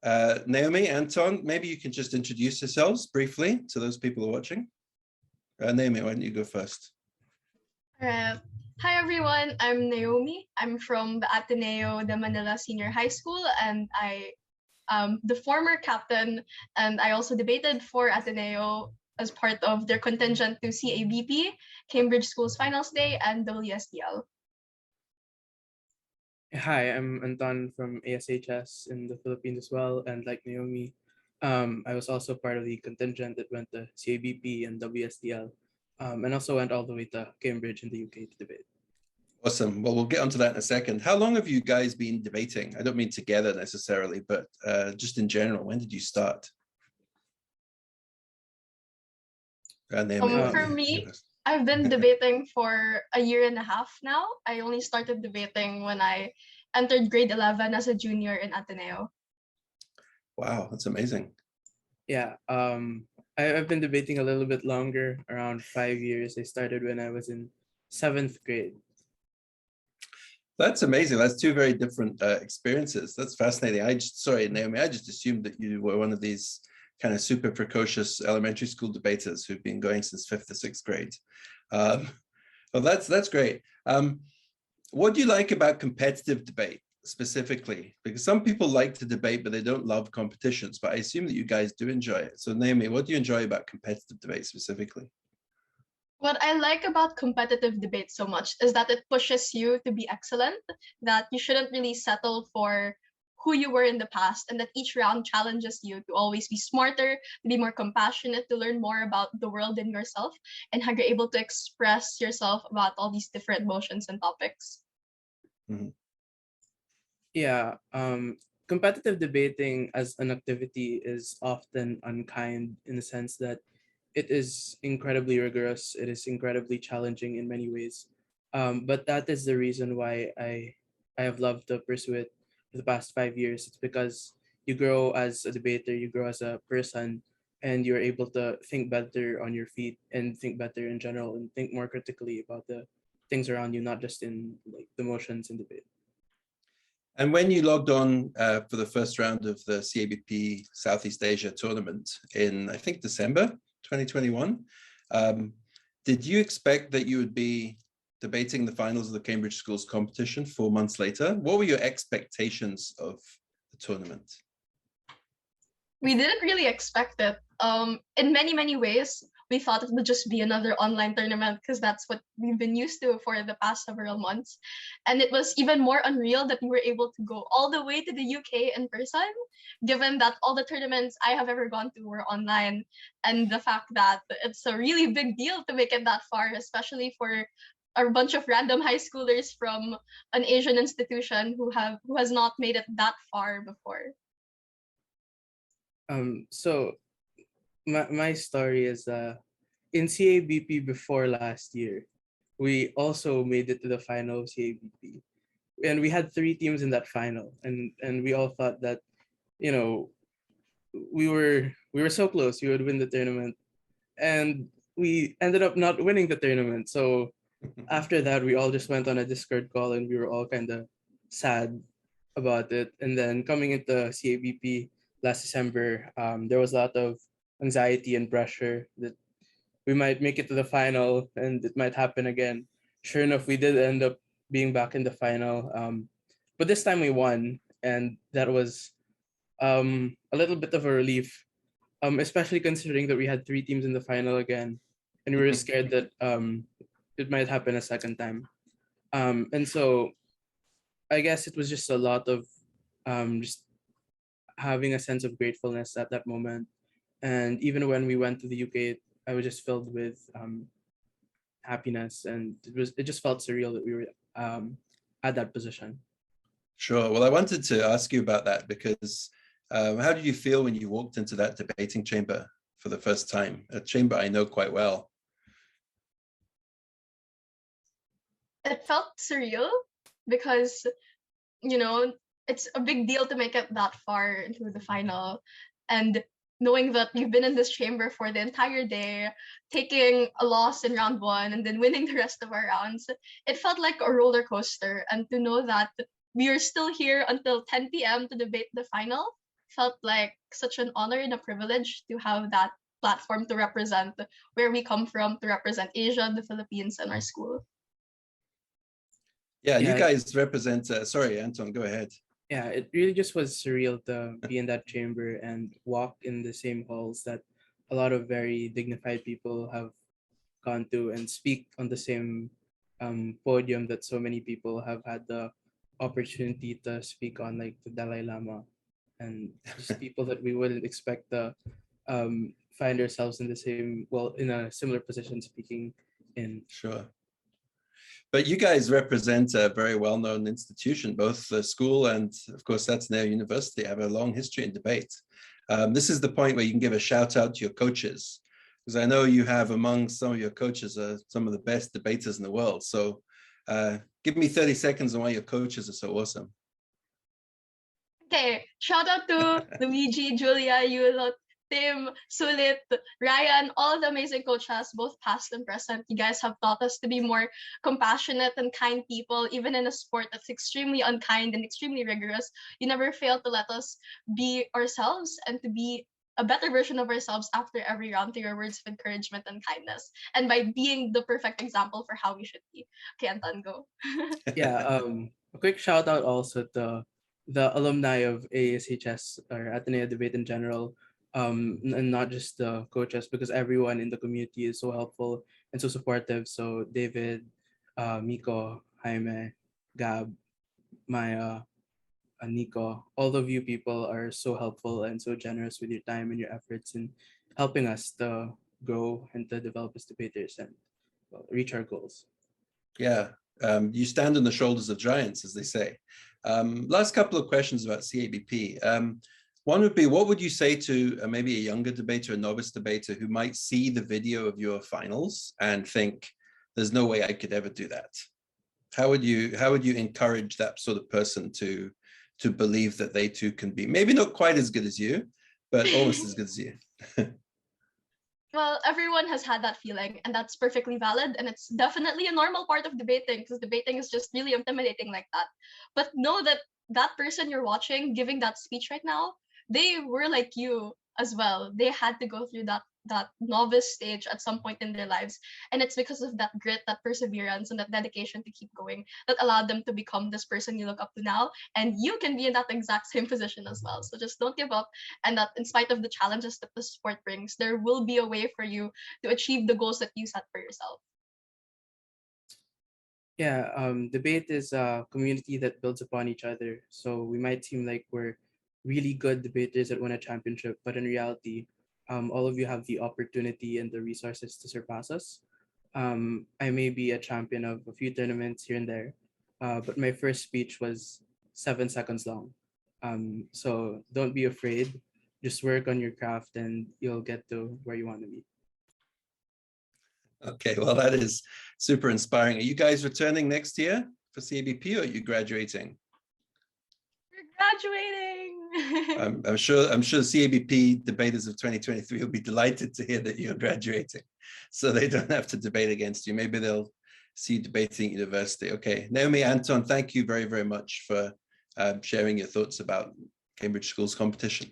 Naomi, Anton, maybe you can just introduce yourselves briefly to those people who are watching. Naomi, why don't you go first? Hi everyone, I'm Naomi. I'm from the Ateneo de Manila Senior High School, and I the former captain, and I also debated for Ateneo as part of their contingent to CABP, Cambridge Schools Finals Day, and WSDL. Hi, I'm Anton from SHS in the Philippines as well, and like Naomi, I was also part of the contingent that went to CABP and WSDL, and also went all the way to Cambridge in the UK to debate. Awesome. Well, we'll get onto that in a second. How long have you guys been debating? I don't mean together necessarily, but just in general, when did you start? For me, I've been debating for a year and a half now. I only started debating when I entered grade 11 as a junior in Ateneo. Wow, that's amazing. Yeah, I've been debating a little bit longer, around 5 years. I started when I was in 7th grade. That's amazing. That's two very different experiences. That's fascinating. Sorry, Naomi, I just assumed that you were one of these kind of super precocious elementary school debaters who've been going since 5th or 6th grade. Well, that's great. What do you like about competitive debate specifically? Because some people like to debate, but they don't love competitions, but I assume that you guys do enjoy it. So Naomi, what do you enjoy about competitive debate specifically? What I like about competitive debate so much is that it pushes you to be excellent, that you shouldn't really settle for who you were in the past, and that each round challenges you to always be smarter, to be more compassionate, to learn more about the world and yourself, and how you're able to express yourself about all these different emotions and topics. Mm-hmm. Yeah, competitive debating as an activity is often unkind in the sense that it is incredibly rigorous. It is incredibly challenging in many ways. But that is the reason why I have loved to pursue it for the past 5 years. It's because you grow as a debater, you grow as a person, and you're able to think better on your feet and think better in general and think more critically about the things around you, not just in like the motions in debate. And when you logged on for the first round of the CABP Southeast Asia tournament in, I think, December 2021, did you expect that you would be debating the finals of the Cambridge Schools competition 4 months later? What were your expectations of the tournament? We didn't really expect it. In many ways, we thought it would just be another online tournament because that's what we've been used to for the past several months. And it was even more unreal that we were able to go all the way to the UK in person, given that all the tournaments I have ever gone to were online. And the fact that it's a really big deal to make it that far, especially for a bunch of random high schoolers from an Asian institution who has not made it that far before. So my story is in CABP before last year, we also made it to the final of CABP, and we had 3 teams in that final, and we all thought that, you know, we were so close we would win the tournament, and we ended up not winning the tournament. So after that, we all just went on a Discord call, and we were all kind of sad about it. And then coming into CABP last December, there was a lot of anxiety and pressure that we might make it to the final and it might happen again. Sure enough, we did end up being back in the final, but this time we won, and that was a little bit of a relief, especially considering that we had 3 teams in the final again, and we were scared that it might happen a second time. And so I guess it was just a lot of just having a sense of gratefulness at that moment. And even when we went to the UK, I was just filled with happiness, and it just felt surreal that we were at that position. Sure. Well, I wanted to ask you about that because how did you feel when you walked into that debating chamber for the first time? A chamber I know quite well. It felt surreal because, you know, it's a big deal to make it that far into the final. And knowing that you've been in this chamber for the entire day, taking a loss in round 1 and then winning the rest of our rounds, it felt like a roller coaster. And to know that we are still here until 10 p.m. to debate the final felt like such an honor and a privilege to have that platform to represent where we come from, to represent Asia, the Philippines, and our school. Yeah, you Yeah, guys represent, sorry, Anton, go ahead. yeah, it really just was surreal to be in that chamber and walk in the same halls that a lot of very dignified people have gone to and speak on the same podium that so many people have had the opportunity to speak on, like the Dalai Lama, and just people that we wouldn't expect to find ourselves in the same, well, in a similar position speaking in. Sure. But you guys represent a very well-known institution, both the school and, of course, Ateneo University have a long history in debate. This is the point where you can give a shout out to your coaches, because I know you have among some of your coaches some of the best debaters in the world. So give me 30 seconds on why your coaches are so awesome. Okay, shout out to Luigi, Julia, Yulot, Tim, Sulit, Ryan, all the amazing coaches, both past and present. You guys have taught us to be more compassionate and kind people, even in a sport that's extremely unkind and extremely rigorous. You never fail to let us be ourselves and to be a better version of ourselves after every round through your words of encouragement and kindness. And by being the perfect example for how we should be. Okay, Anton, go. Yeah, a quick shout out also to the alumni of ASHS or Ateneo Debate in general, and not just the coaches, because everyone in the community is so helpful and so supportive. So David, Miko, Jaime, Gab, Maya, Nico, all of you people are so helpful and so generous with your time and your efforts in helping us to grow and to develop as debaters and, well, reach our goals. Yeah, you stand on the shoulders of giants, as they say. Last couple of questions about CABP. One would be, what would you say to maybe a younger debater, a novice debater who might see the video of your finals and think, there's no way I could ever do that? How would you encourage that sort of person to believe that they too can be maybe not quite as good as you, but almost as good as you? Well, everyone has had that feeling, and that's perfectly valid. And it's definitely a normal part of debating, because debating is just really intimidating like that. But know that that person you're watching giving that speech right now, they were like you as well. They had to go through that novice stage at some point in their lives, and it's because of that grit, that perseverance, and that dedication to keep going that allowed them to become this person you look up to now. And you can be in that exact same position as well. So just don't give up, and that in spite of the challenges that the sport brings, there will be a way for you to achieve the goals that you set for yourself. Yeah, debate is a community that builds upon each other. So we might seem like we're really good debaters that win a championship, but in reality, all of you have the opportunity and the resources to surpass us. I may be a champion of a few tournaments here and there, but my first speech was 7 seconds long. So don't be afraid. Just work on your craft and you'll get to where you want to be. Okay, well, that is super inspiring. Are you guys returning next year for CABP, or are you graduating? We're graduating. I'm sure CABP debaters of 2023 will be delighted to hear that you're graduating, so they don't have to debate against you. Maybe they'll see you debating at university. Okay, Naomi, Anton, thank you very, very much for sharing your thoughts about Cambridge Schools competition.